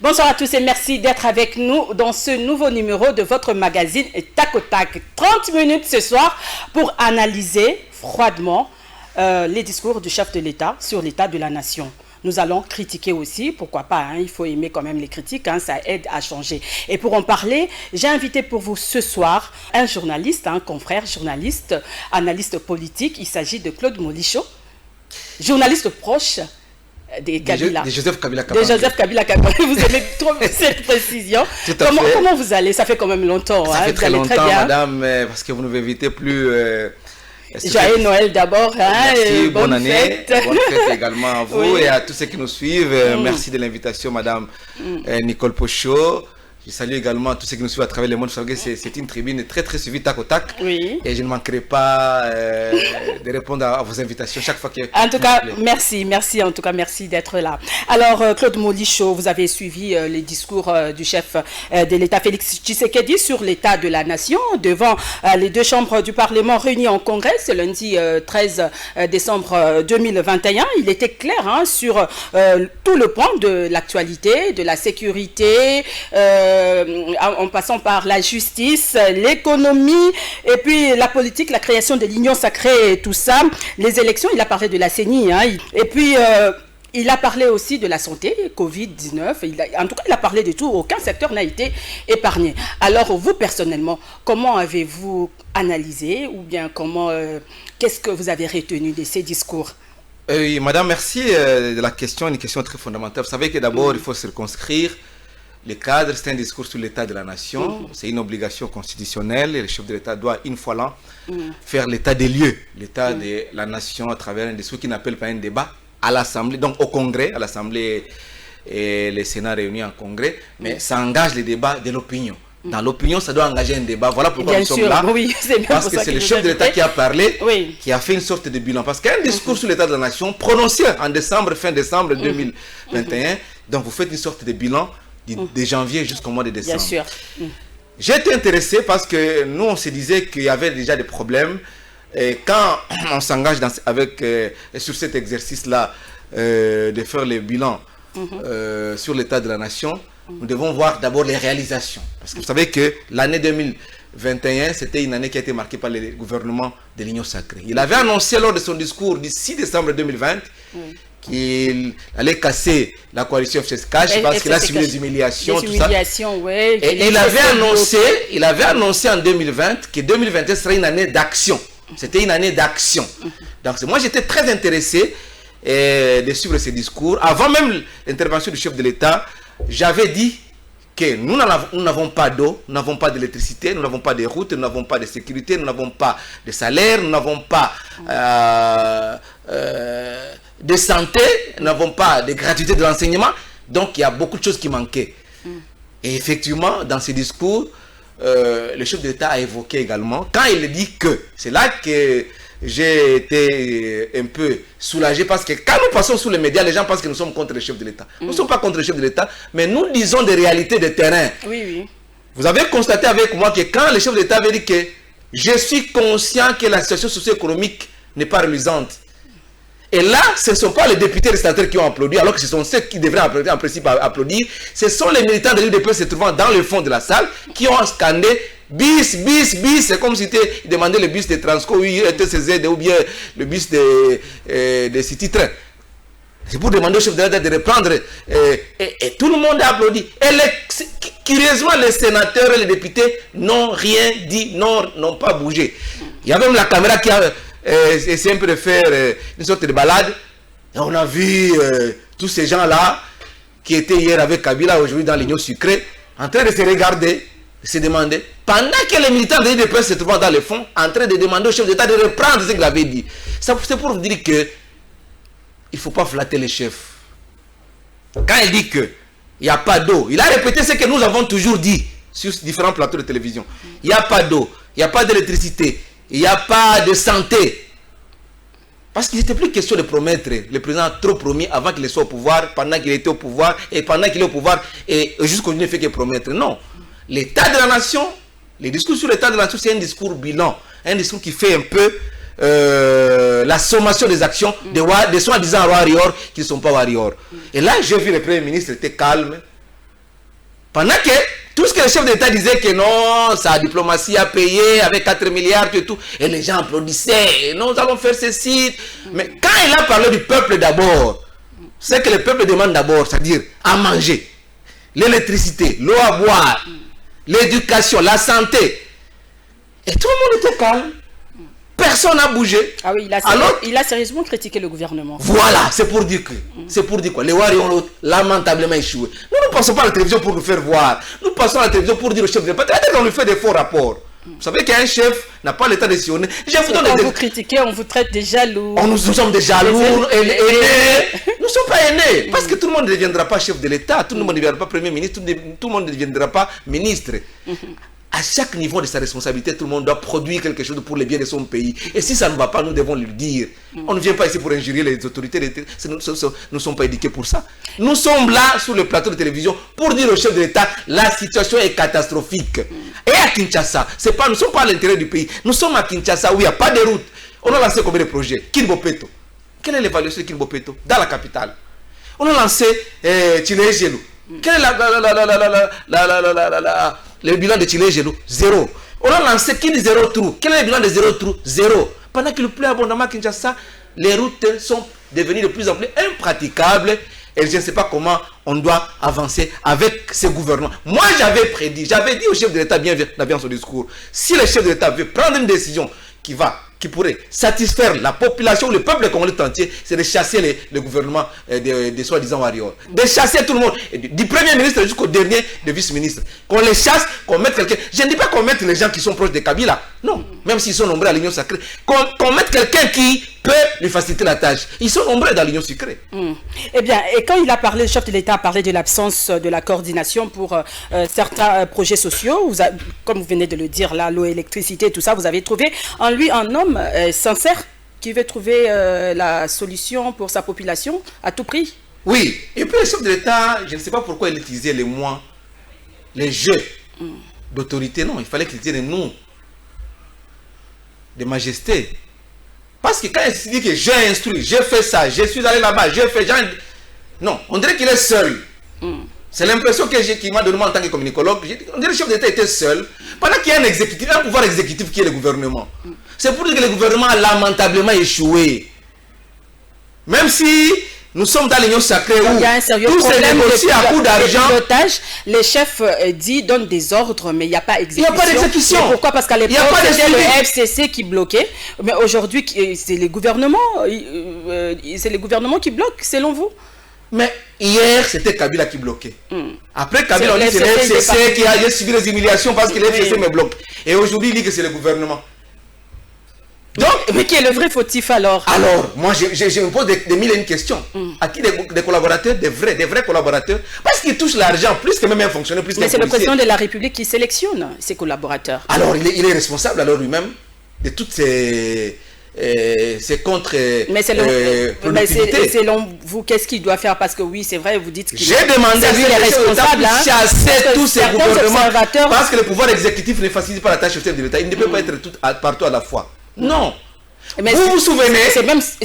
Bonsoir à tous et merci d'être avec nous dans ce nouveau numéro de votre magazine Tac au Tac. 30 minutes ce soir pour analyser froidement les discours du chef de l'État sur l'état de la nation. Nous allons critiquer aussi, pourquoi pas, hein, il faut aimer quand même les critiques, hein, ça aide à changer. Et pour en parler, j'ai invité pour vous ce soir un journaliste, un confrère journaliste, analyste politique. Il s'agit de Claude Molichot, journaliste proche de Kabila. De Joseph Kabila. De Joseph Kabila. Vous aimez trop cette précision. Comment vous allez? Ça fait quand même longtemps. Ça fait très longtemps, madame, parce que vous ne m'invitez plus. Joyeux Noël d'abord. Hein, merci, bonne année. Fête. Bonne fête également à vous Oui. et à tous ceux qui nous suivent. Merci de l'invitation, madame Nicole Pochot. Je salue également tous ceux qui nous suivent à travers le monde. Vous savez que c'est une tribune très très suivie, tac au tac. Oui. Et je ne manquerai pas de répondre à vos invitations chaque fois que. En tout cas, merci d'être là. Alors, Claude Molichot, vous avez suivi les discours du chef de l'État, Félix Tshisekedi, sur l'état de la nation devant les deux chambres du Parlement réunies en congrès ce lundi 13 décembre 2021. Il était clair hein, sur tout le point de l'actualité, de la sécurité, en passant par la justice, l'économie, et puis la politique, la création de l'Union sacrée et tout ça, les élections, il a parlé de la CENI, hein, et puis il a parlé aussi de la santé, Covid-19, en tout cas il a parlé de tout, aucun secteur n'a été épargné. Alors vous personnellement, comment avez-vous analysé, ou bien qu'est-ce que vous avez retenu de ces discours? Oui, madame, merci de la question, une question très fondamentale. Vous savez que d'abord il faut circonscrire. Le cadre, c'est un discours sur l'état de la nation, c'est une obligation constitutionnelle et le chef de l'État doit une fois l'an faire l'état des lieux, l'état de la nation à travers un discours qui n'appelle pas un débat à l'Assemblée, donc au Congrès, à l'Assemblée et le Sénat réunis en Congrès, mais ça engage les débats de l'opinion. Dans l'opinion, ça doit engager un débat. Voilà pourquoi bien nous sommes sûr, là. Oui, parce que c'est le chef de l'État qui a parlé, qui a fait une sorte de bilan. Parce qu'un discours sur l'état de la nation prononcé en décembre, fin décembre 2021, donc vous faites une sorte de bilan de janvier jusqu'au mois de décembre. Bien sûr. J'ai été intéressé parce que nous, on se disait qu'il y avait déjà des problèmes. Et quand on s'engage sur cet exercice-là de faire le bilan sur l'état de la nation, nous devons voir d'abord les réalisations. Parce que vous savez que l'année 2021, c'était une année qui a été marquée par le gouvernement de l'Union sacrée. Il avait annoncé lors de son discours du 6 décembre 2020 qu'il allait casser la coalition FCSCACH parce qu'il a subi des humiliations, tout ça. Ouais, et il avait annoncé en 2020 que 2021 serait une année d'action. C'était une année d'action. Donc moi j'étais très intéressé de suivre ces discours. Avant même l'intervention du chef de l'État, j'avais dit que nous n'avons pas d'eau, nous n'avons pas d'électricité, nous n'avons pas de routes, nous n'avons pas de sécurité, nous n'avons pas de salaire, nous n'avons pas de santé, nous n'avons pas de gratuité de l'enseignement. Donc il y a beaucoup de choses qui manquaient. Et effectivement, dans ces discours, le chef de l'État a évoqué également, quand il dit que, c'est là que j'ai été un peu soulagé, parce que quand nous passons sous les médias, les gens pensent que nous sommes contre le chef de l'État. Nous ne sommes pas contre le chef de l'État, mais nous disons des réalités de terrain. Oui. Vous avez constaté avec moi que quand le chef de l'État avait dit que je suis conscient que la situation socio-économique n'est pas reluisante. Et là, ce ne sont pas les députés et les sénateurs qui ont applaudi, alors que ce sont ceux qui devraient en principe applaudir. Ce sont les militants de l'UDP se trouvant dans le fond de la salle qui ont scandé bis, bis, bis. C'est comme si ils demandaient le bus de Transco, ou bien le bus de City Train. C'est pour demander au chef de l'État de reprendre. Et tout le monde a applaudi. Et curieusement, les sénateurs et les députés n'ont rien dit, n'ont pas bougé. Il y a même la caméra qui a essayé un peu de faire une sorte de balade. Et on a vu tous ces gens-là qui étaient hier avec Kabila, aujourd'hui dans l'Union sucrée, en train de se regarder, de se demander, pendant que les militants de l'UDP se trouvent dans le fond, en train de demander au chef d'État de reprendre ce qu'il avait dit. C'est pour vous dire que il ne faut pas flatter les chefs. Quand il dit qu'il n'y a pas d'eau, il a répété ce que nous avons toujours dit sur différents plateaux de télévision. Il n'y a pas d'eau, il n'y a pas d'électricité, il n'y a pas de santé. Parce qu'il n'était plus question de promettre. Le président a trop promis avant qu'il soit au pouvoir, pendant qu'il était au pouvoir, et pendant qu'il est au pouvoir, et jusqu'aujourd'hui il ne fait que promettre. Non. L'état de la nation, les discours sur l'état de la nation, c'est un discours bilan. Un discours qui fait un peu la sommation des actions des soi-disant warriors qui ne sont pas warriors. Et là, j'ai vu le Premier ministre était calme, Pendant que tout ce que le chef d'État disait que non, sa diplomatie a payé avec 4 milliards et tout, et les gens applaudissaient, nous allons faire ceci. Mais quand il a parlé du peuple d'abord, c'est que le peuple demande d'abord, c'est-à-dire à manger, l'électricité, l'eau à boire, l'éducation, la santé. Et tout le monde était calme. Personne n'a bougé. Ah oui, il a sérieusement critiqué le gouvernement. Voilà, c'est pour dire que, c'est pour dire quoi. Les Wari ont lamentablement échoué. Nous ne passons pas à la télévision pour nous faire voir. Nous passons à la télévision pour dire au chef de l'État. Peut-être qu'on lui fait des faux rapports. Vous savez qu'un chef n'a pas l'état de sillonner. Quand vous critiquez, on vous traite de jaloux. Nous sommes des jaloux, aînés. Nous ne sommes pas aînés. Parce que tout le monde ne deviendra pas chef de l'État. Tout le monde ne deviendra pas premier ministre. Tout le monde ne deviendra pas ministre. À chaque niveau de sa responsabilité, tout le monde doit produire quelque chose pour le bien de son pays. Et si ça ne va pas, nous devons le dire. On ne vient pas ici pour injurier les autorités. Nous ne sommes pas éduqués pour ça. Nous sommes là, sur le plateau de télévision, pour dire au chef de l'État, la situation est catastrophique. Et à Kinshasa, nous ne sommes pas à l'intérieur du pays. Nous sommes à Kinshasa où il n'y a pas de route. On a lancé combien de projets? Kinbopeto. Quelle est l'évaluation de Kinbopeto dans la capitale? On a lancé Tchiné-Gelou. Quel est le bilan de Tchiné-Gelou? 0. On a lancé Kin 0 trou. Quel est le bilan de 0 trou? 0. Pendant qu'il pleut abondamment à Kinshasa, les routes sont devenues de plus en plus impraticables. Et je ne sais pas comment on doit avancer avec ces gouvernements. Moi, j'avais dit au chef de l'État bien dans son discours, si le chef de l'État veut prendre une décision qui pourrait satisfaire la population, le peuple congolais entier, c'est de chasser le gouvernement des soi-disant warriors. De chasser tout le monde, du premier ministre jusqu'au dernier de vice-ministre. Qu'on les chasse, qu'on mette quelqu'un. Je ne dis pas qu'on mette les gens qui sont proches de Kabila. Non, même s'ils sont nombreux à l'Union sacrée. Qu'on mette quelqu'un qui peut lui faciliter la tâche. Ils sont nombreux dans l'Union sacrée. Eh bien, et quand il a parlé, le chef de l'État a parlé de l'absence de la coordination pour certains projets sociaux, comme vous venez de le dire, là, l'eau, l'électricité, tout ça, vous avez trouvé en lui un homme sincère qui veut trouver la solution pour sa population à tout prix. Oui, et puis le chef de l'État, je ne sais pas pourquoi il utilisait les mots, les jeux d'autorité. Non, il fallait qu'il dise les noms de majesté. Parce que quand il dit que j'ai instruit, j'ai fait ça, je suis allé là-bas, j'ai fait... Non, on dirait qu'il est seul. C'est l'impression qu'il m'a donné en tant que communicologue. On dirait que le chef d'État était seul. Pendant qu'il y a un pouvoir exécutif qui est le gouvernement. C'est pour dire que le gouvernement a lamentablement échoué. Même si nous sommes dans l'Union sacrée où il y a un sérieux tout se négocie à coup d'argent. Les chefs donnent des ordres, mais il n'y a pas exécution. Il n'y a pas d'exécution. Pourquoi? Parce qu'à l'époque, c'était le FCC qui bloquait. Mais aujourd'hui, c'est les gouvernements. C'est les gouvernements qui bloquent, selon vous? Mais hier, c'était Kabila qui bloquait. Après Kabila, on dit que c'est le FCC qui a subi les humiliations parce que le FCC me bloque. Et aujourd'hui, il dit que c'est le gouvernement. Donc, mais qui est le vrai fautif alors? Alors, moi, je me pose des mille et une questions. À qui des collaborateurs, des vrais collaborateurs? Parce qu'ils touchent l'argent plus que même un fonctionnaire, plus qu'un policier. Mais c'est le président de la République qui sélectionne ses collaborateurs. Alors, il est responsable alors lui-même de toutes ces contre mais selon vous, qu'est-ce qu'il doit faire? Parce que oui, c'est vrai, vous dites qu'il j'ai demandé à lui les responsables de chasser tous ces gouvernements parce que le pouvoir exécutif ne facilite pas la tâche au chef de l'État. Il ne peut pas être partout à la fois. Non. Mais vous vous souvenez, dans ce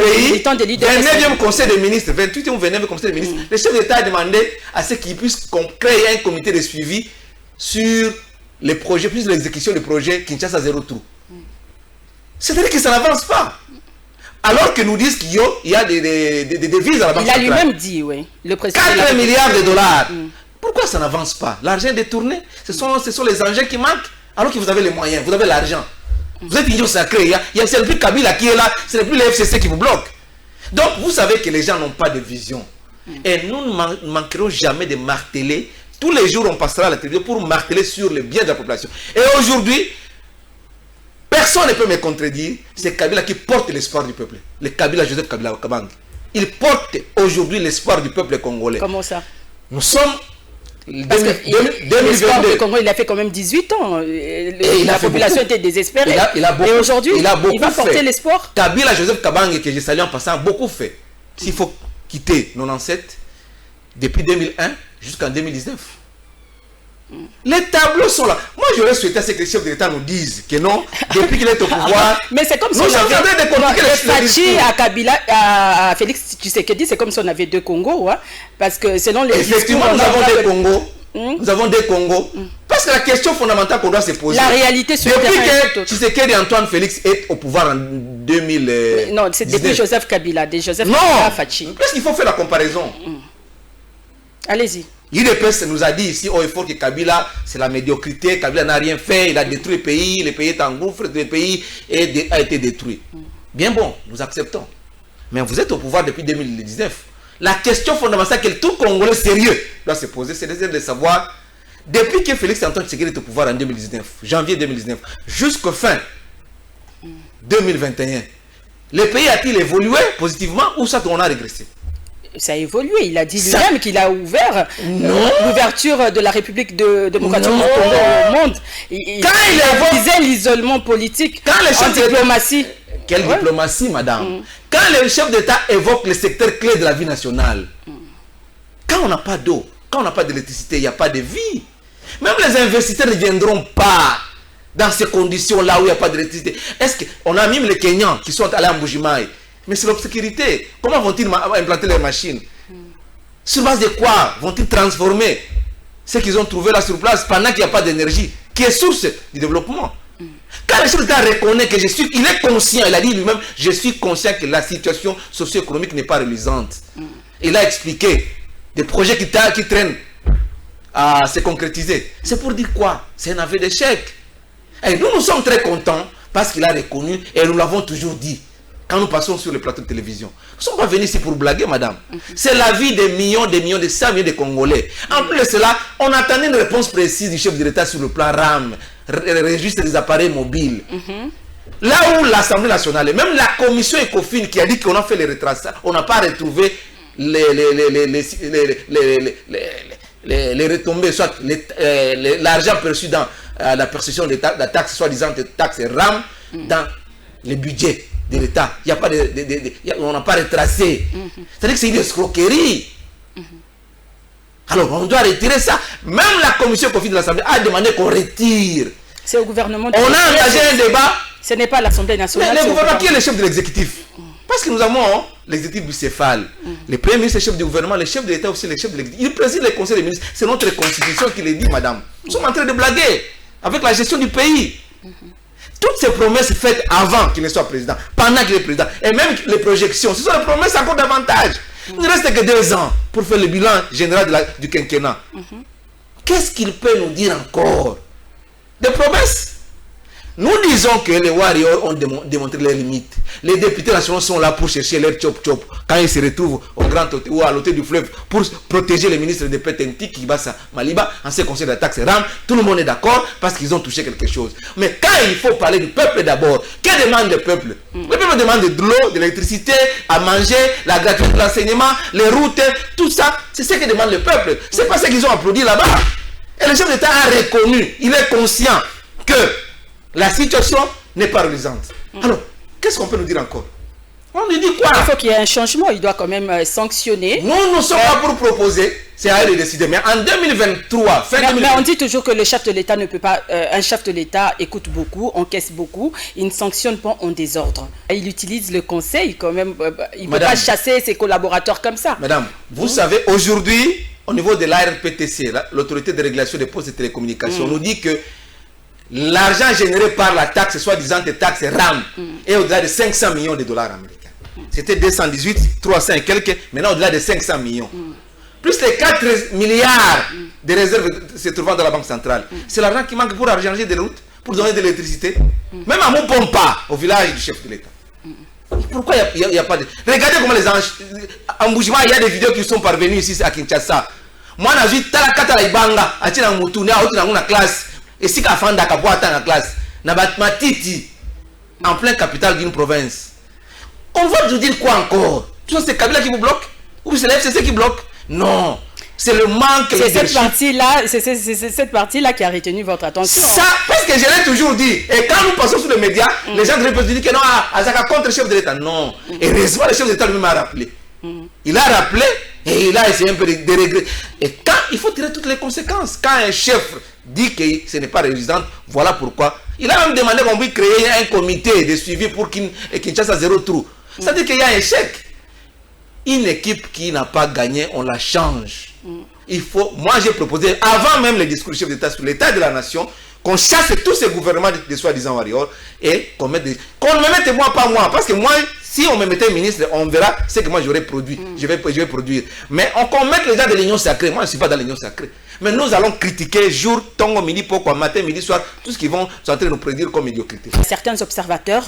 pays, 29e conseil des ministres, 28e ou 29e conseil des ministres, le chef d'État a demandé à ce qu'il puisse créer un comité de suivi sur les projets, plus l'exécution des projets Kinshasa Zéro Trou. C'est-à-dire que ça n'avance pas. Alors que nous disent qu'il y a des devises à la banque centrale. Il a lui-même dit, oui. Le président 4 milliards de dollars. Pourquoi ça n'avance pas? L'argent est détourné. Ce sont les engins qui manquent. Alors que vous avez les moyens, vous avez l'argent. Vous êtes union sacrée. C'est le plus Kabila qui est là. Ce n'est plus le FCC qui vous bloque. Donc, vous savez que les gens n'ont pas de vision. Et nous ne manquerons jamais de marteler. Tous les jours, on passera à la télévision pour marteler sur le bien de la population. Et aujourd'hui, personne ne peut me contredire. C'est Kabila qui porte l'espoir du peuple. Le Kabila, Joseph Kabila Kabange. Il porte aujourd'hui l'espoir du peuple congolais. Comment ça? Nous sommes... L'espoir du Congo, il a fait quand même 18 ans. La population était désespérée. Et aujourd'hui, il va porter l'espoir. Kabila, Joseph Kabange, que je salue en passant, a beaucoup fait. S'il faut quitter 97, depuis 2001 jusqu'en 2019. Les tableaux sont là. Moi, j'aurais souhaité à ce que les chefs de l'État nous disent que non, depuis qu'il est au pouvoir. Mais c'est comme si on avait à Kabila, à Félix Tshisekedi, c'est comme si on avait deux Congos. Hein, parce que selon les effectivement, nous avons des Congos. Nous avons des Congos. Parce que la question fondamentale qu'on doit se poser... La réalité sur le terrain... Depuis que Tshisekedi Antoine Félix est au pouvoir en 2000... Non, c'est depuis Joseph Kabila. Non, parce qu'il faut faire la comparaison. Allez-y. L'UDPS nous a dit ici au effort que Kabila, c'est la médiocrité, Kabila n'a rien fait, il a détruit le pays est en gouffre, le pays a été détruit. Bien bon, nous acceptons. Mais vous êtes au pouvoir depuis 2019. La question fondamentale que tout Congolais sérieux doit se poser, c'est de savoir, depuis que Félix Antoine Tshisekedi est au pouvoir en 2019, janvier 2019, jusqu'au fin 2021, le pays a-t-il évolué positivement ou ça on a régressé? Ça a évolué. Il a dit lui-même qu'il a ouvert l'ouverture de la République démocratique du Congo au monde. Il disait l'isolement politique en diplomatie. Quelle diplomatie, madame? Quand le chef d'État évoque le secteur clé de la vie nationale, quand on n'a pas d'eau, quand on n'a pas d'électricité, il n'y a pas de vie. Même les investisseurs ne viendront pas dans ces conditions-là où il n'y a pas d'électricité. Est-ce qu'on a même les Kenyans qui sont allés en Mbujimaï? Mais c'est l'obscurité. Comment vont-ils implanter leurs machines? Sur base de quoi vont-ils transformer ce qu'ils ont trouvé là sur place pendant qu'il n'y a pas d'énergie, qui est source du développement? Quand le chef d'État reconnaît que il est conscient, il a dit lui-même, je suis conscient que la situation socio-économique n'est pas reluisante. Il a expliqué des projets qui traînent à se concrétiser. C'est pour dire quoi? C'est un aveu d'échec. Et nous sommes très contents parce qu'il a reconnu et nous l'avons toujours dit. Quand nous passons sur les plateaux de télévision, nous ne sommes pas venus ici pour blaguer, madame. C'est la vie des millions, de 100 millions de Congolais. En plus de cela, on attendait une réponse précise du chef de l'État sur le plan RAM, registre des appareils mobiles. Là où l'Assemblée nationale, et même la commission ECOFIN qui a dit qu'on a fait les retraçages, on n'a pas retrouvé les retombées, soit l'argent perçu dans la perception de la taxe, soi-disant taxe RAM, dans les budgets de l'État. Il y a pas on n'a pas retracé. C'est-à-dire que c'est une escroquerie. Alors on doit retirer ça. Même la commission ECOFIN de l'Assemblée a demandé qu'on retire. C'est au gouvernement. On a engagé un débat. Ce n'est pas l'Assemblée nationale. Mais le gouvernement qui est le chef de l'exécutif. Parce que nous avons l'exécutif bicéphale. Le premier ministre est chef du gouvernement, le chef de l'État aussi le chef de l'exécutif. Il préside le conseil des ministres. C'est notre constitution qui le dit, madame. Nous sommes en train de blaguer avec la gestion du pays. Toutes ces promesses faites avant qu'il ne soit président, pendant qu'il est président, et même les projections, ce sont des promesses encore davantage. Il ne reste que 2 ans pour faire le bilan général du quinquennat. Qu'est-ce qu'il peut nous dire encore? Des promesses. Nous disons que les warriors ont démontré leurs limites. Les députés nationaux sont là pour chercher leur chop-chop quand ils se retrouvent au grand hôtel ou à l'hôtel du fleuve pour protéger les ministres de Petenti, Kibasa, Maliba, en ce qui concerne la taxe RAM. Tout le monde est d'accord parce qu'ils ont touché quelque chose. Mais quand il faut parler du peuple d'abord, que demande le peuple? Le peuple demande de l'eau, de l'électricité, à manger, la gratuité de l'enseignement, les routes, tout ça. C'est ce que demande le peuple. C'est pas ce qu'ils ont applaudi là-bas. Et le chef d'État a reconnu, il est conscient que la situation n'est pas reluisante. Alors, qu'est-ce qu'on peut nous dire encore? On nous dit quoi? Il faut qu'il y ait un changement, il doit quand même sanctionner. Nous sommes là pour proposer, c'est à eux de décider. Mais en 2023, mais on dit toujours que le chef de l'État ne peut pas... un chef de l'État écoute beaucoup, encaisse beaucoup, il ne sanctionne pas en désordre. Il utilise le conseil quand même, il ne peut pas chasser ses collaborateurs comme ça. Madame, vous savez, aujourd'hui, au niveau de l'ARPTC, l'autorité de régulation des postes de télécommunications, on nous dit que l'argent généré par la taxe, soi-disant taxe RAM, est au-delà de 500 millions de dollars américains. C'était 218, 300 et quelques, maintenant au-delà de 500 millions. Plus les 4 milliards de réserves se trouvant dans la Banque centrale. C'est l'argent qui manque pour arranger des routes, pour donner de l'électricité. Même à Moupompa, au village du chef de l'État. Pourquoi il n'y a pas de... Regardez comment les embougements, il y a des vidéos qui sont parvenues ici à Kinshasa. Moi, je suis Talakata la Ibanga, à Tina Moutouna, à la classe. Et si Kafanda Kaboata dans la classe, Nabatmatiti, en plein capital d'une province, on va vous dire quoi encore? C'est Kabila qui vous bloque? Ou c'est l'FCC qui bloque? Non, c'est le manque de cette partie-là qui a retenu votre attention. Ça, parce que je l'ai toujours dit. Et quand nous passons sur les médias, les gens peuvent dire que non, Azaka contre le chef de l'État. Non. Et heureusement, le chef de l'État lui-même a rappelé. Il a rappelé et il a essayé un peu de regretter. Et quand il faut tirer toutes les conséquences, quand un chef dit que ce n'est pas réalisant, voilà pourquoi. Il a même demandé qu'on puisse créer un comité de suivi pour Kinshasa zéro trou. C'est-à-dire qu'il y a un échec. Une équipe qui n'a pas gagné, on la change. il faut, moi j'ai proposé, avant même le discours du chef d'État sur l'état de la nation, qu'on chasse tous ces gouvernements de soi-disant warriors et qu'on mette des... Qu'on ne me mette moi, pas moi, parce que moi, si on me mettait ministre, on verra ce que moi j'aurais produit, je vais produire. Mais qu'on mette les gens de l'union sacrée, moi je ne suis pas dans l'union sacrée. Mais nous allons critiquer jour, tongo, midi, pourquoi, matin, midi, soir, tout ce qu'ils vont sont en train de nous prédire comme médiocrité. Certains observateurs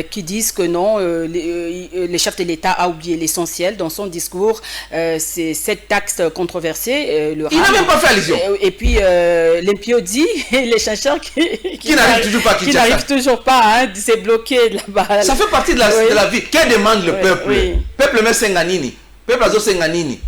qui disent que non, le chef de l'État a oublié l'essentiel dans son discours, c'est cette taxe controversée. Le il n'a même pas fait allusion. Et puis l'impio dit, les chercheurs qui n'arrivent toujours pas, hein, c'est bloqué là-bas. Ça fait partie de la vie. Quelle demande le peuple? Peuple met Senganini. Peuple a Senganini.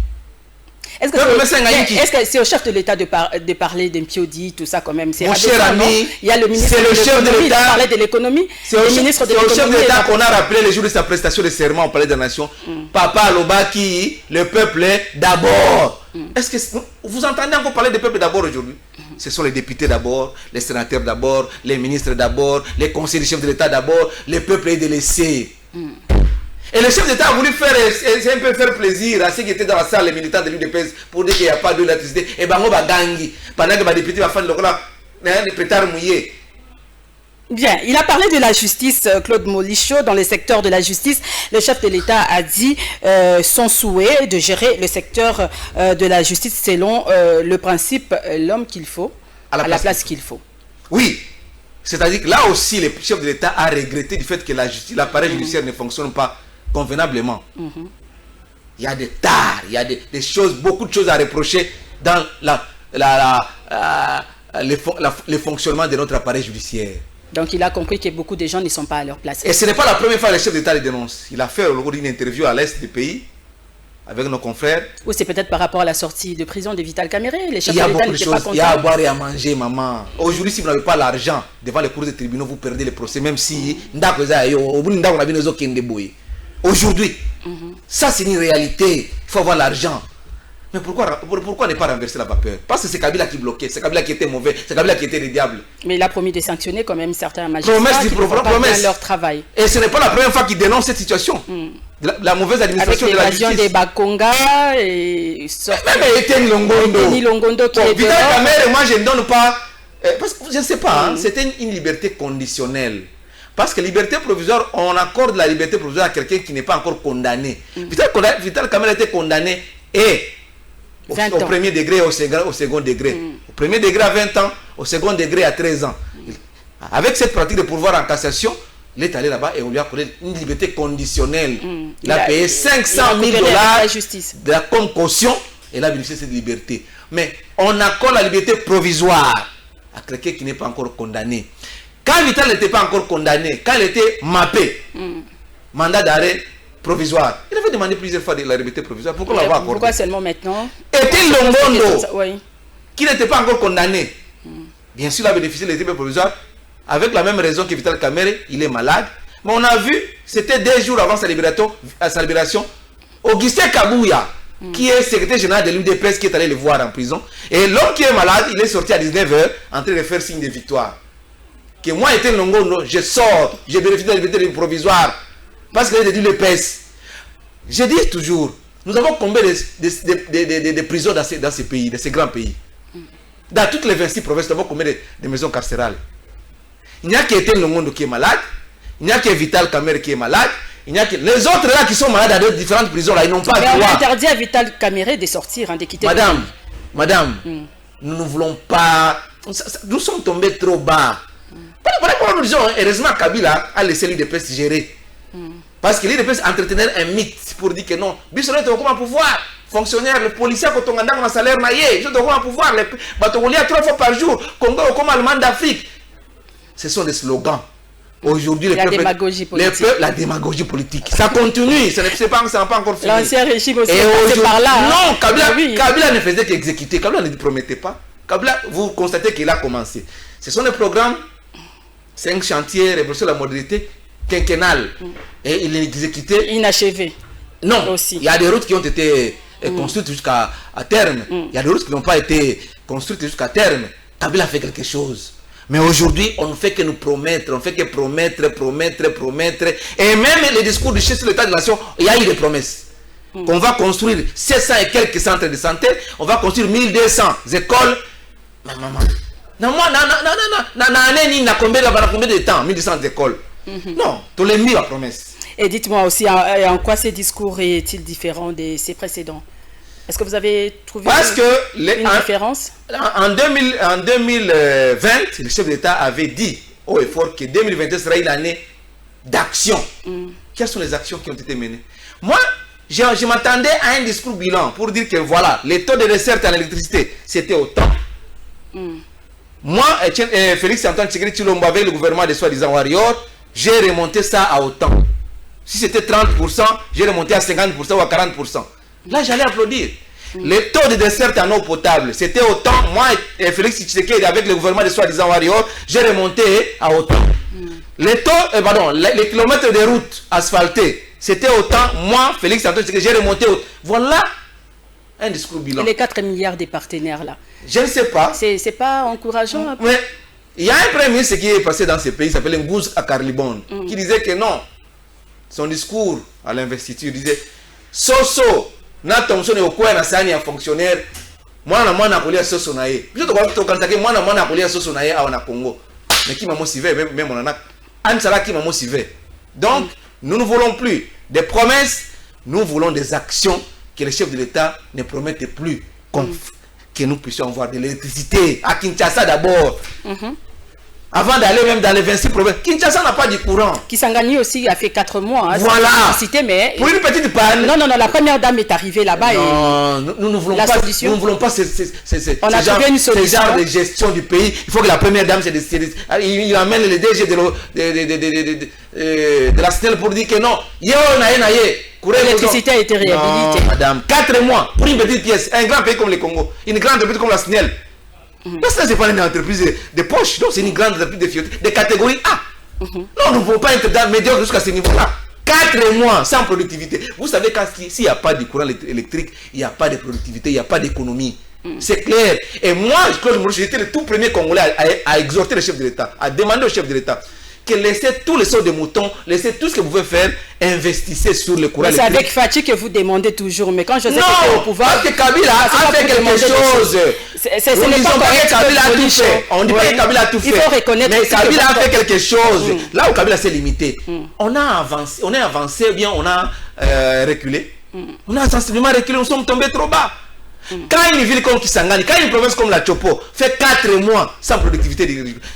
Est-ce que c'est au chef de l'État de parler d'Impiodi, tout ça quand même? Mon cher ami, il y a le ministre c'est le chef de l'État. Parlait de l'économie. C'est au chef de l'État qu'on a rappelé le jour de sa prestation de serment au Palais de la Nation. Papa Lobaki, le peuple est d'abord. Est-ce que vous entendez encore parler du peuple d'abord aujourd'hui? Ce sont les députés d'abord, les sénateurs d'abord, les ministres d'abord, les conseillers du chef de l'État d'abord. Le peuple est délaissé. Et le chef d'État a voulu un peu faire plaisir à ceux qui étaient dans la salle, les militants de l'UDPS, pour dire qu'il n'y a pas d'électricité. Et ben on va gagner. Pendant que les députés vont faire le pétard mouillé. Bien, il a parlé de la justice, Claude Molichot, dans le secteur de la justice. Le chef de l'État a dit son souhait de gérer le secteur de la justice selon le principe l'homme qu'il faut, à la place qu'il faut. Oui, c'est-à-dire que là aussi, le chef de l'État a regretté du fait que l'appareil judiciaire ne fonctionne pas convenablement. Il y a des tares, il y a des choses, beaucoup de choses à reprocher dans le fonctionnement de notre appareil judiciaire. Donc il a compris que beaucoup de gens ne sont pas à leur place. Et ce n'est pas la première fois que le chef d'État les dénonce. Il a fait une interview à l'est du pays avec nos confrères. Ou c'est peut-être par rapport à la sortie de prison de Vital Kamerhe. Les chefs il y a de l'État beaucoup de choses. Il y a à boire et à manger, maman. Aujourd'hui, si vous n'avez pas l'argent devant les cours des tribunaux, vous perdez les procès, même si aujourd'hui, ça c'est une réalité. Il faut avoir l'argent. Mais pourquoi ne pas renverser la vapeur? Parce que c'est Kabila qui bloquait, c'est Kabila qui était mauvais, c'est Kabila qui était le diable. Mais il a promis de sanctionner quand même certains magistrats qui ne font pas bien leur travail. Et ce n'est pas la première fois qu'il dénonce cette situation. La mauvaise administration de la justice. Avec l'évasion des Bakonga et... Même Etienne Longondo qui est Vital Kamerhe, moi je ne donne pas... parce que je ne sais pas, c'était une liberté conditionnelle. Parce que liberté provisoire, on accorde la liberté provisoire à quelqu'un qui n'est pas encore condamné. Vital Kamerhe était condamné et... au premier degré et au second degré. Au premier degré à 20 ans, au second degré à 13 ans. Avec cette pratique de pouvoir en cassation, il est allé là-bas et on lui a accordé une liberté conditionnelle. Il a payé 500 000 $ comme caution et il a bénéficié de cette liberté. Mais on accorde la liberté provisoire à quelqu'un qui n'est pas encore condamné. Quand Vital n'était pas encore condamné, quand il était mappé, mandat d'arrêt provisoire. Il avait demandé plusieurs fois de la liberté provisoire. Pourquoi l'avoir accordé? Pourquoi seulement maintenant? Etienne Longondo, qui n'était pas encore condamné, bien sûr, il a bénéficié de la liberté provisoire avec la même raison que Vital Kamerhe, il est malade. Mais on a vu, c'était 2 jours avant sa libération, Augustin Kabouya, qui est secrétaire général de l'UDPS, qui est allé le voir en prison. Et l'homme qui est malade, il est sorti à 19 h en train de faire signe de victoire. Que moi, Etienne Longondo, je sors, je bénéficie de la liberté provisoire. Parce que dit le PES. Je dis toujours, nous avons combien de prisons dans ces pays, dans ces grands pays? Dans toutes les 26 provinces, nous avons combien de maisons carcérales? Il n'y a qu'Etienne Longondo qui est malade, il n'y a que Vital Kamerhe qui est malade, il n'y a que les autres là qui sont malades dans différentes prisons là, ils n'ont pas le droit. Mais on a interdit à Vital Kamerhe de sortir, de quitter Madame, nous ne voulons pas, nous sommes tombés trop bas. Nous disons, heureusement Kabila a laissé l'UDPS gérer. Parce que l'UDPS entretenait un mythe pour dire que non, Bissonnet est au pouvoir. Fonctionnaire, le policier, quand on a un salaire naïe, ils sont au pouvoir. Les Batogoliens 3 fois par jour, Congo comme Allemand d'Afrique. Ce sont des slogans. Aujourd'hui, la démagogie politique. La démagogie politique. Ça continue, ça n'a pas encore fini. L'ancien régime aussi est passé par là. Non, Kabila ne faisait qu'exécuter. Kabila ne promettait pas. Kabila, vous constatez qu'il a commencé. Ce sont des programmes, 5 chantiers, révolution de la modernité, quinquennale. Et il est exécuté. Inachevé. Non, aussi. Il y a des routes qui ont été construites jusqu'à terme. Il y a des routes qui n'ont pas été construites jusqu'à terme. Kabila a fait quelque chose. Mais aujourd'hui, on ne fait que nous promettre, on ne fait que promettre. Et même les discours du chef de l'État de la nation, il y a eu des promesses. qu'on va construire 700 et quelques centres de santé, on va construire 1200 écoles. Maman. Combien de temps 1200 écoles. Non, tu l'as mis la promesse. Et dites-moi aussi, en quoi ces discours est-il différent de ces précédents? Est-ce que vous avez trouvé une différence? En 2020, le chef d'État avait dit haut et fort que 2022 sera une année d'action. Quelles sont les actions qui ont été menées? Moi, je m'attendais à un discours bilan pour dire que voilà, les taux de desserte en électricité, c'était autant. Moi, Félix Antoine Tshisekedi Tshilombo avec le gouvernement de soi-disant Warrior, j'ai remonté ça à autant. Si c'était 30%, j'ai remonté à 50% ou à 40%. Là, j'allais applaudir. Les taux de desserte en eau potable, c'était autant. Moi et Félix Tshisekedi avec le gouvernement de soi-disant Warrior, j'ai remonté à autant. Les taux, les kilomètres de routes asphaltées, c'était autant. Moi, Félix Antoine Tshisekedi, j'ai remonté autant. Voilà un discours bilan. Et les 4 milliards des partenaires là? Je ne sais pas. C'est pas encourageant? Mais il y a un premier ministre qui est passé dans ce pays, il s'appelle Nguz Akarlibon, qui disait que non. Son discours à l'investiture disait Soso, na Thompson et Okoye na sani ya fonctionnaire, mwana kolia soso na ye. Plutôt que quand mwana kolia soso na ye à na Congo. Mais qui m'a motivé, même on en a. Ansala qui m'a motivé. Donc, nous ne voulons plus des promesses, nous voulons des actions que les chefs de l'État ne promettent plus. Que nous puissions avoir de l'électricité à Kinshasa d'abord. Avant d'aller même dans les 26 provinces. Kinshasa n'a pas de courant. Kisangani aussi a fait 4 mois. Voilà. Mais pour une petite panne. Non, la première dame est arrivée là-bas. Non, nous ne voulons pas. Nous ne voulons pas ce genre de gestion du pays. Il faut que la première dame il amène le DG de la SNEL pour dire que non. L'électricité a été réhabilitée. Non, madame, 4 mois pour une petite pièce. Un grand pays comme le Congo. Une grande entreprise comme la SNEL. Mais ça, c'est pas une entreprise de poche. Non, c'est une grande entreprise de fierté, de catégorie A. Non, nous ne pouvons pas être dans médiocre jusqu'à ce niveau-là. 4 mois sans productivité. Vous savez que s'il n'y a pas de courant électrique, il n'y a pas de productivité, il n'y a pas d'économie. C'est clair. Et moi, Claude Mourou, j'étais le tout premier Congolais à exhorter le chef de l'État, à demander au chef de l'État que laissez tous les sauts de moutons, laissez tout ce que vous pouvez faire, investissez sur le courant électrique. C'est avec Fati que vous demandez toujours, mais quand je sais non, que au pouvoir... parce que Kabila a fait quelque chose. Ce n'est pas correct. Kabila a tout fait. On ne dit pas que Kabila a tout fait. Il faut reconnaître mais Kabila a fait quelque chose. Là où Kabila s'est limité, on a avancé, ou bien on a reculé. On a sensiblement reculé, nous sommes tombés trop bas. Quand une ville comme Kisangani, quand une province comme la Chopo fait 4 mois sans productivité,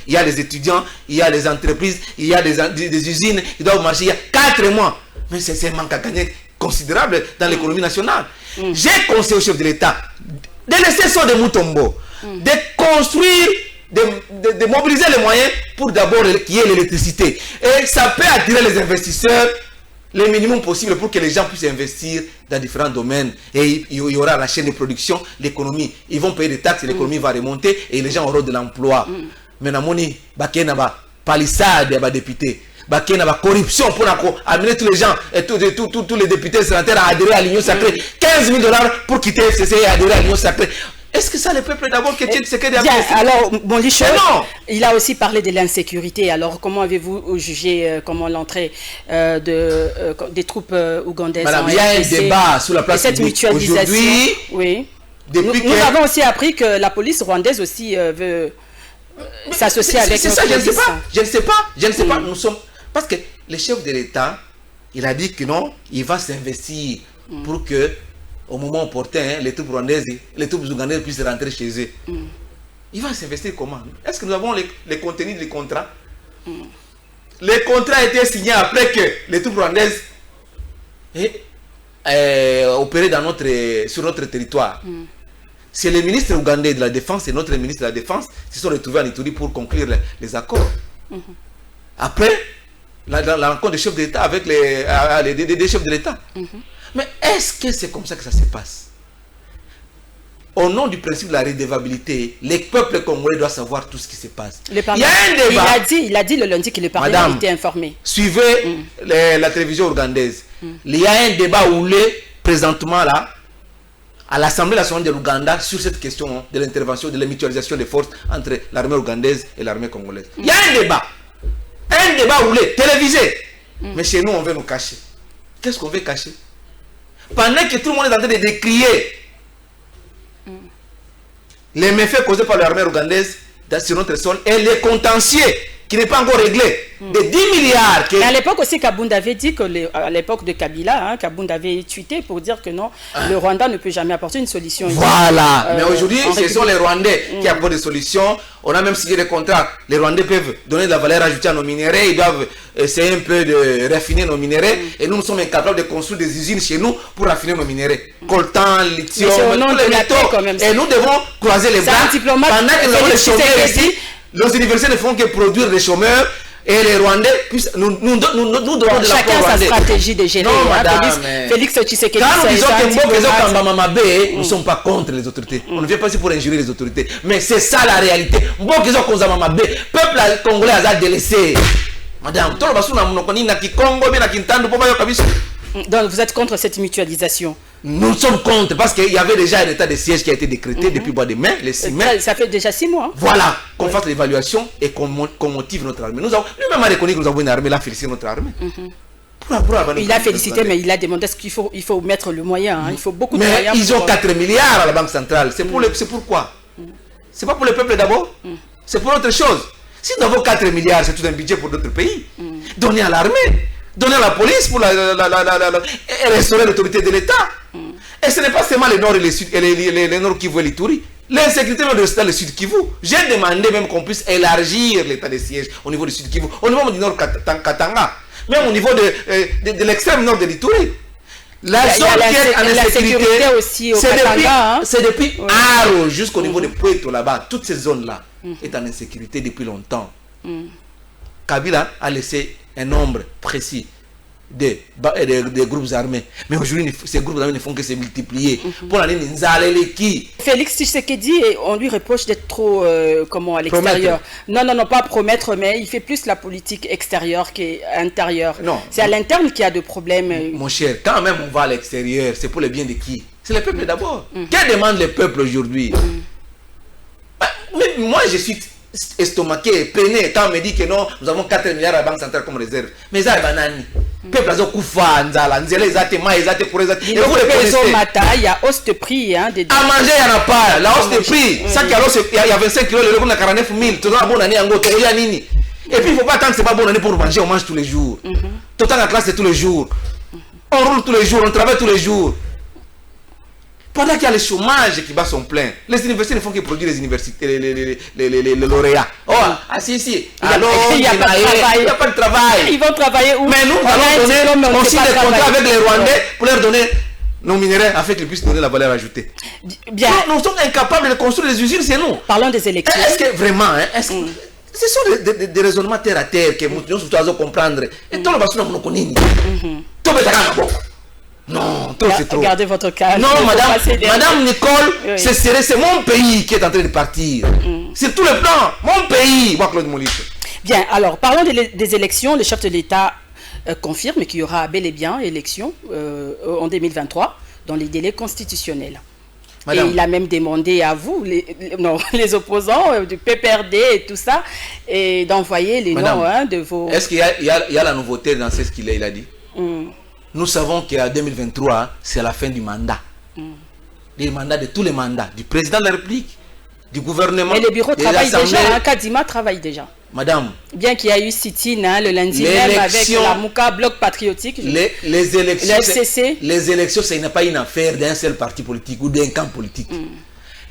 il y a des étudiants, il y a des entreprises, il y a des usines, ils doivent marcher, il y a 4 mois. Mais c'est un manque à gagner considérable dans l'économie nationale. J'ai conseillé au chef de l'État de laisser ça de Moutombo, de construire, de mobiliser les moyens pour d'abord qu'il y ait l'électricité. Et ça peut attirer les investisseurs le minimum possible pour que les gens puissent investir dans différents domaines. Et il y aura la chaîne de production, l'économie. Ils vont payer des taxes, l'économie va remonter et les gens auront de l'emploi. Mais namoni, bakena ba palissade ba député, bakena ba corruption pour amener tous les gens et tous les députés sénateurs à adhérer à l'Union sacrée. 15 000 $ pour quitter FCC et adhérer à l'Union sacrée. Est-ce que ça, le peuple d'abord qui est que alors, Molicho, il a aussi parlé de l'insécurité. Alors, comment avez-vous jugé l'entrée des troupes ougandaises? Madame, il y a un débat sur la place publique aujourd'hui. Oui. Nous avons aussi appris que la police rwandaise aussi veut s'associer avec c'est ça, je ne sais pas. Nous sommes... Parce que le chef de l'État, il a dit que non, il va s'investir pour que au moment opportun, les troupes rwandaises, les troupes ougandaises puissent rentrer chez eux. Il va s'investir comment? Est-ce que nous avons les contenus du contrat? Les contrats a été signé après que les troupes rwandaises opéraient sur notre territoire. C'est le ministre ougandais de la Défense et notre ministre de la Défense qui se sont retrouvés en Ituri pour conclure les accords. Après, la rencontre des chefs d'État avec des chefs de l'État. Mais est-ce que c'est comme ça que ça se passe? Au nom du principe de la redevabilité, les peuples congolais doivent savoir tout ce qui se passe. Il y a un débat. Il a dit le lundi que le Parlement était informé. Suivez la télévision ougandais. Il y a un débat présentement là, à l'Assemblée nationale de l'Ouganda sur cette question de l'intervention, de la mutualisation des forces entre l'armée ougandaise et l'armée congolaise. Il y a un débat. Un débat télévisé. Mais chez nous, on veut nous cacher. Qu'est-ce qu'on veut cacher? Pendant que tout le monde est en train de décrier les méfaits causés par l'armée ougandaise sur notre sol et les contentieux qui n'est pas encore réglé, de 10 milliards. Mais à l'époque aussi, Kabound avait dit que, à l'époque de Kabila, hein, Kabound avait tweeté pour dire que non, le Rwanda ne peut jamais apporter une solution. Voilà, mais aujourd'hui, ce sont les Rwandais qui apportent des solutions. On a même signé des contrats. Les Rwandais peuvent donner de la valeur ajoutée à nos minéraux, ils doivent essayer un peu de raffiner nos minéraux. Et nous sommes incapables de construire des usines chez nous pour raffiner nos minéraux. Coltan, lithium, tous les métaux. Et nous devons croiser les bras. Pendant que nous avons les chômeurs ici, nos universités ne font que produire des chômeurs et les Rwandais puissent nous donnent de la chacun sa stratégie de gérer. Non, madame, Félix Tshisekedi, quand nous disons que nous ne sommes pas contre les autorités. On ne vient pas ici pour injurer les autorités. Mais c'est ça la réalité. Peuple congolais a délaissé. Madame, donc vous êtes contre cette mutualisation? Nous sommes contre parce qu'il y avait déjà un état de siège qui a été décrété depuis le mois de mai, les 6 mai. Ça fait déjà 6 mois. Voilà, qu'on fasse l'évaluation et qu'on motive notre armée. Nous avons lui-même reconnu que nous avons une armée, il a félicité notre armée. Il a félicité, mais il a demandé qu'il faut mettre le moyen. Hein. Il faut beaucoup de moyens. Mais ils ont 4 milliards à la Banque centrale. C'est pourquoi? C'est pas pour le peuple d'abord. C'est pour autre chose. Si nous avons 4 milliards, c'est tout un budget pour d'autres pays. Donnez à l'armée. Donner à la police pour restaurer l'autorité de l'État. Et ce n'est pas seulement le Nord et le Sud, les Nord Kivu et l'Ituri. L'insécurité même dans le Sud Kivu. J'ai demandé même qu'on puisse élargir l'état de siège au niveau du Sud Kivu, au niveau du Nord Katanga, même au niveau de l'extrême nord de l'Ituri. La zone qui est en insécurité, c'est depuis Aro jusqu'au niveau de Puerto là-bas. Toutes ces zones-là sont en insécurité depuis longtemps. Kabila a laissé un nombre précis de groupes armés. Mais aujourd'hui, ces groupes armés ne font que se multiplier. Pour l'année, Félix Tshisekedi, on lui reproche d'être trop à l'extérieur. Non, pas promettre, mais il fait plus la politique extérieure qu'intérieure. C'est à l'interne qu'il y a des problèmes. Mon cher, quand même on va à l'extérieur, c'est pour le bien de qui? C'est le peuple d'abord. Que demande le peuple aujourd'hui? Moi, je suis estomaqué, peiné, quand on me dit que non, nous avons 4 milliards à la Banque centrale comme réserve. Mais ça, le peuple a koufa, nzala, nzela, pour les il y a hausse de prix. Hein, à manger, il n'y en a pas. La hausse de prix, ça il y a 25 kilos, le on a 49 000, tout ça, bonne année, en gros, et puis il ne faut pas attendre que ce n'est pas bonne année pour manger, on mange tous les jours. Tout en classe, c'est tous les jours. On roule tous les jours, on travaille tous les jours. Pendant qu'il y a le chômage qui bat son plein, les universités ne font que produire les universités, les lauréats. Si. Alors, il n'y a pas de travail. Ils vont travailler où? Mais nous allons donner aussi des contrats avec les Rwandais pour leur donner nos minéraux afin qu'ils puissent donner la valeur ajoutée. Bien. Nous sommes incapables de construire des usines, c'est nous. Parlons des élections. Est-ce que vraiment, ce sont des raisonnements terre à terre que nous devons comprendre. Et tout le monde nous connaît. Non, c'est trop. Gardez votre calme. Non, madame Nicole, c'est mon pays qui est en train de partir. C'est tout le plan. Mon pays. Moi, Claude Molicho. Bien, alors, parlons des élections. Le chef de l'État confirme qu'il y aura bel et bien élection en 2023 dans les délais constitutionnels. Madame. Et il a même demandé à vous, les opposants du PPRD et tout ça, et d'envoyer les noms de vos... Est-ce qu'il y a la nouveauté dans ce qu'il a dit? Nous savons qu'en 2023, c'est la fin du mandat. Les mandats de tous les mandats, du président de la République, du gouvernement. Et le bureau travaille déjà, Kadima travaille déjà. Madame. Bien qu'il y a eu sit-in le lundi même avec la Mouka, Bloc Patriotique. Les élections, le FCC. Les élections, ce n'est pas une affaire d'un seul parti politique ou d'un camp politique.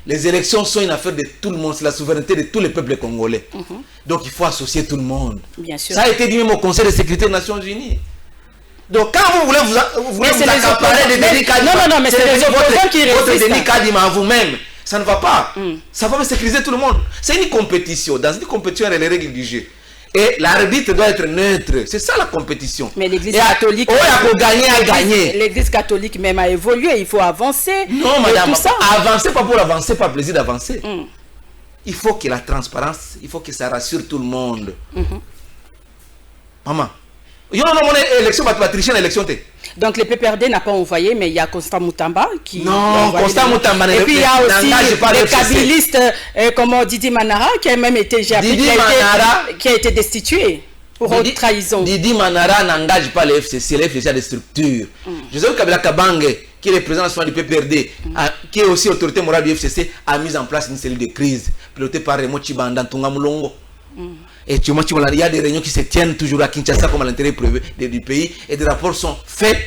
Les élections sont une affaire de tout le monde, c'est la souveraineté de tous les peuples congolais. Donc il faut associer tout le monde. Bien sûr. Ça a été dit même au Conseil de sécurité des Nations Unies. Donc quand vous voulez vous accaparer des Denis Kadima, non, mais c'est les opposants qui résistent. Votre Denis Kadima à vous-même, ça ne va pas. Ça va sécuriser tout le monde. C'est une compétition. Dans une compétition, il y a les règles du jeu. Et l'arbitre doit être neutre. C'est ça la compétition. Mais l'église catholique... L'église catholique même a évolué. Il faut avancer. Non, madame, avancer pas pour avancer, pas plaisir d'avancer. Il faut que la transparence, il faut que ça rassure tout le monde. Maman, il y a une élection, élection. Donc le PPRD n'a pas envoyé, mais il y a Constant Moutamba qui... Non, Constant Moutamba... Et puis il y a aussi les kabylistes, comme Didi Manara, qui a même été... qui a été destitué. pour haute trahison. Didi Manara n'engage pas les FCC. Les FCC a des structures. Joseph Kabila Kabange, qui est le président national du PPRD, qui est aussi autorité morale du FCC, a mis en place une cellule de crise pilotée par Remo Chibanda Ntunga Mulongo. Et il y a des réunions qui se tiennent toujours à Kinshasa comme à l'intérêt du pays, et des rapports sont faits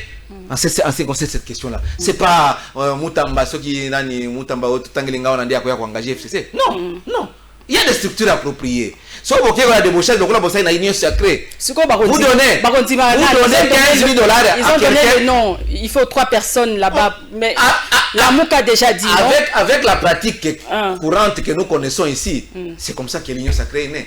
en ce qui concerne cette question-là. C'est pas Moutamba, ceux qui Moutamba, Tangelinga, on a dit à quoi engager FCC. Non, non. Il y a des structures appropriées. Sauf que vous avez débauché, donc là, vous avez une union sacrée. Vous donnez 15 000 $. Ils ont donné le nom. Il faut 3 personnes là-bas. Mais la MOUC a déjà dit. Avec la pratique courante que nous connaissons ici, c'est comme ça que l'union sacrée est née.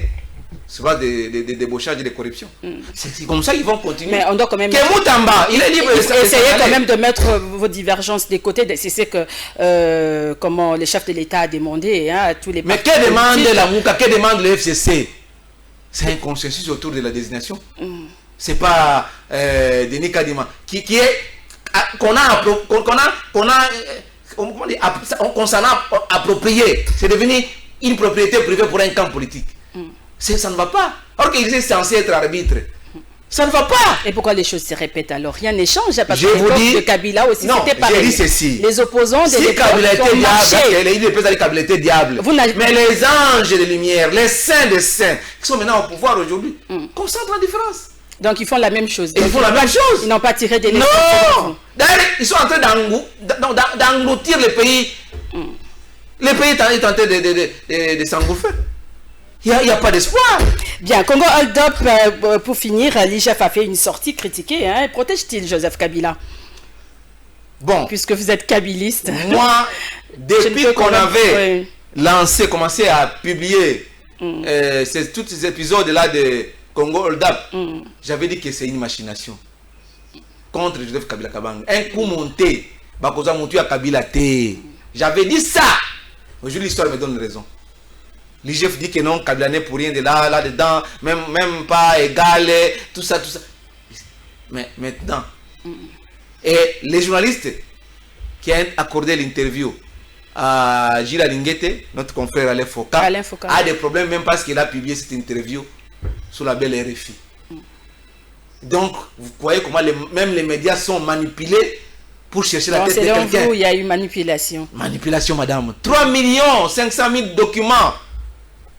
C'est pas des débauchages et des corruptions. C'est comme ça qu'ils vont continuer. Mais on doit quand même. Que Moutamba, il est libre de essayer quand même de mettre vos divergences des côtés. C'est ce que comment le chef de l'État a demandé à tous les. Mais que demande la MOUCA, que demande le FCC? C'est un consensus autour de la désignation. C'est pas Denis Kadima qui est qu'on s'en a approprié. C'est devenu une propriété privée pour un camp politique. Ça ne va pas. Alors qu'il est censé être arbitre. Ça ne va pas. Et pourquoi les choses se répètent alors? Rien n'est changé. Parce je que vous dis, de Kabila aussi, c'était pareil. J'ai dit ceci. Les opposants si Kabila était diable, mais les anges de lumière, les saints des saints, qui sont maintenant au pouvoir aujourd'hui, concentrent la différence. Donc ils font la même chose. Ils font la même chose. Ils n'ont pas tiré des leçons. Non. D'ailleurs, ils sont en train d'engloutir le pays. Le pays est en train de s'engouffrer. Il n'y a pas d'espoir. Bien, Congo Hold Up, pour finir, l'IGF a fait une sortie critiquée. Hein. Protège-t-il Joseph Kabila? Bon. Puisque vous êtes kabiliste. Moi, depuis qu'on avait commencé à publier tous ces épisodes-là de Congo Hold Up, j'avais dit que c'est une machination contre Joseph Kabila Kabange. Un coup monté, Bakoza monté à Kabila T. J'avais dit ça. Aujourd'hui, l'histoire me donne raison. L'IGF dit que non, Kabila n'est pour rien de là-dedans, même pas égal, tout ça. Mais maintenant, et les journalistes qui ont accordé l'interview à Gilles Alinguete, notre confrère Alain Foka, a des problèmes même parce qu'il a publié cette interview sous la belle RFI. Donc, vous voyez comment même les médias sont manipulés pour chercher la tête de quelqu'un. Vous, il y a eu manipulation. Manipulation, madame. 3 500 000 documents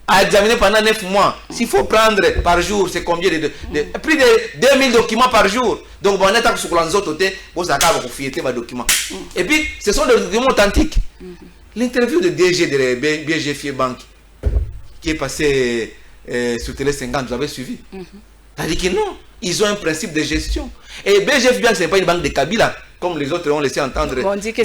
à examiner pendant 9 mois. S'il faut prendre par jour, c'est combien plus de 2000 documents par jour. Donc, on est sur l'anzote, vous avez documents. Et puis, ce sont des documents authentiques. L'interview de DG de BGF Bank, qui est passé sur Télé 50, vous avez suivi. C'est-à-dire que non, ils ont un principe de gestion. Et BGF Bank, ce n'est pas une banque de Kabila, comme les autres ont laissé entendre. On dit que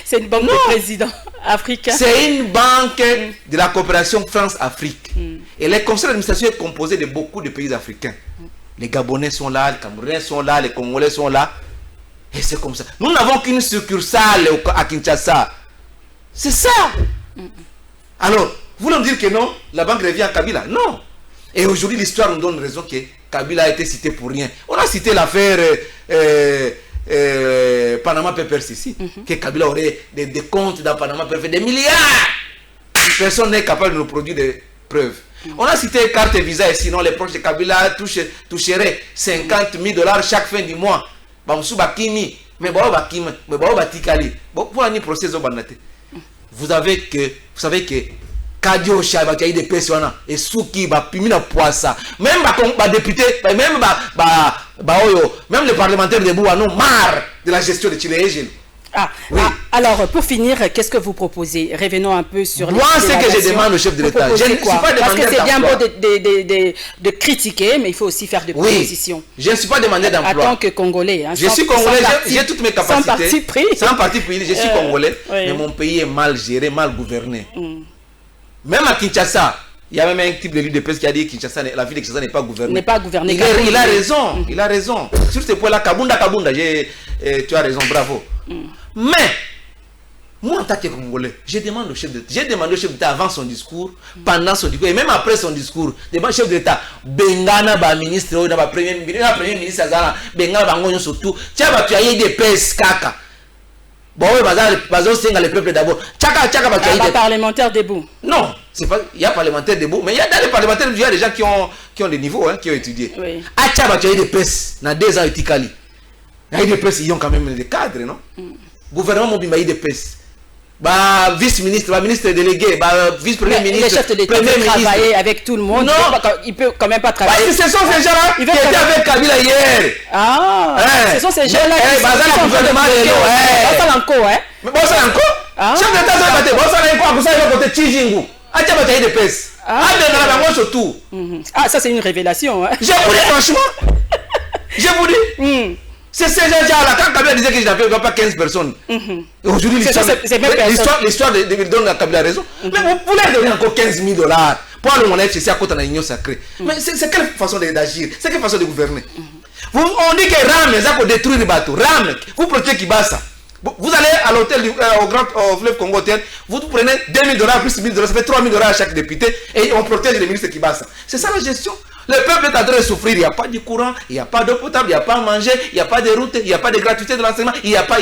c'est une banque de président africain. C'est une banque de la coopération France-Afrique. Et le conseil d'administration est composé de beaucoup de pays africains. Les Gabonais sont là, les Camerounais sont là, les Congolais sont là. Et c'est comme ça. Nous n'avons qu'une succursale à Kinshasa. C'est ça. Alors, vous voulez me dire que non, la banque revient à Kabila? Non. Et aujourd'hui, l'histoire nous donne raison que Kabila a été cité pour rien. On a cité l'affaire Panama Papers ici, que Kabila aurait des comptes dans Panama Papers, des milliards. Personne n'est capable de nous produire des preuves. On a cité carte visa et sinon les proches de Kabila toucheraient 50 000 $ chaque fin du mois. Vous savez que Kadio Chaba qui a des personnes et Souki va pimina poissa. Même les députés, même les parlementaires de Bouanon marre de la gestion de Chile. Oui. Alors, pour finir, qu'est-ce que vous proposez? Revenons un peu sur... Moi, c'est que je demande au chef de l'État. Je ne suis pas demandeur. Parce que c'est bien beau de critiquer, mais il faut aussi faire des propositions. Je ne suis pas demandeur d'emploi. En tant que Congolais. Hein, je suis Congolais, j'ai toutes mes capacités. Sans parti pris. Sans parti pris, je suis Congolais. Mais mon pays est mal géré, mal gouverné. Même à Kinshasa, il y a même un type de l'UDPS qui a dit que la ville de Kinshasa n'est pas gouvernée. N'est pas gouvernée. Il a raison. Il a raison. Sur ce point-là, Kabunda, tu as raison, bravo. Mais, moi en tant que Congolais, j'ai demandé au chef d'État avant son discours, pendant son discours, et même après son discours, le chef d'État, Bengana, ministre, premier ministre, Bengana, surtout, tu as eu des PS kaka. Bon, oui, c'est le peuple d'abord. Parlementaire debout. Non, c'est pas. Il y a parlementaire debout, mais il y a dans les parlementaires, il y a des gens qui ont des niveaux, hein, qui ont étudié. Oui. Tu as eu des PES, dans 2 ans, il y a eu des PES, ils ont quand même des cadres, non? Gouvernement, il y a eu des PES. Vice-ministre, ministre délégué, vice-premier ministre. Les chefs de l'État peuvent travailler avec tout le monde. Non. Il peut quand même pas travailler. Parce que ce sont ces gens-là qui étaient avec Kabila hier. Ah, ce sont ces gens-là qui sont le gouvernement. Mais bon, ça encore. Chef d'État, ça va être bon, ça va être ça va côté Tchijingu. Tu as des PES. Surtout. Ah, ça c'est une révélation. Je vous dis franchement. Je vous dis. C'est ces gens-là, quand Kabila disait que je n'avais pas 15 personnes. Aujourd'hui, l'histoire donne à Kabila raison. Mais vous voulez donner encore 15 000 $. Pour aller au FCC à côté de l'Union sacrée. Mais c'est quelle façon d'agir? C'est quelle façon de gouverner? On dit que Ram, ça pour détruire les bateaux. Ram, vous protégez Kibasa. Vous allez à l'hôtel au fleuve Congo, vous prenez 2 000 $, plus 1 000 $, ça fait 3 000 $ à chaque député et on protège les ministres Kibasa. C'est ça la gestion. Le peuple est en train de souffrir, il n'y a pas de courant, il n'y a pas d'eau potable, il n'y a pas à manger, il n'y a pas de route, il n'y a pas de gratuité de l'enseignement, il n'y a pas.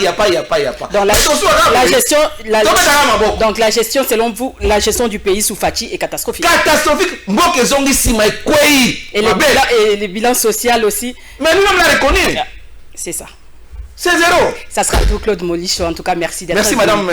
Donc la gestion, selon vous, la gestion du pays sous Fachi est catastrophique. Catastrophique. Et le bilan social aussi. Mais nous-mêmes l'a reconnu. C'est ça. C'est 0. Ça sera tout, Claude Molichon. En tout cas, merci d'être Merci, madame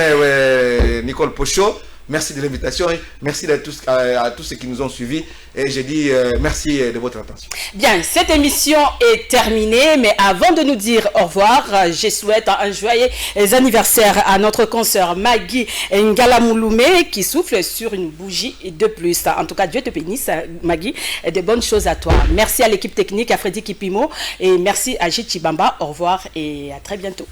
Nicole Pochot. Merci de l'invitation. Merci à tous ceux qui nous ont suivis. Et je dis merci de votre attention. Bien, cette émission est terminée. Mais avant de nous dire au revoir, je souhaite un joyeux anniversaire à notre consoeur Maggie Ngalamouloumé qui souffle sur une bougie de plus. En tout cas, Dieu te bénisse, Maggie. Et de bonnes choses à toi. Merci à l'équipe technique, à Freddy Kipimo. Et merci à Gilles Chibamba. Au revoir et à très bientôt.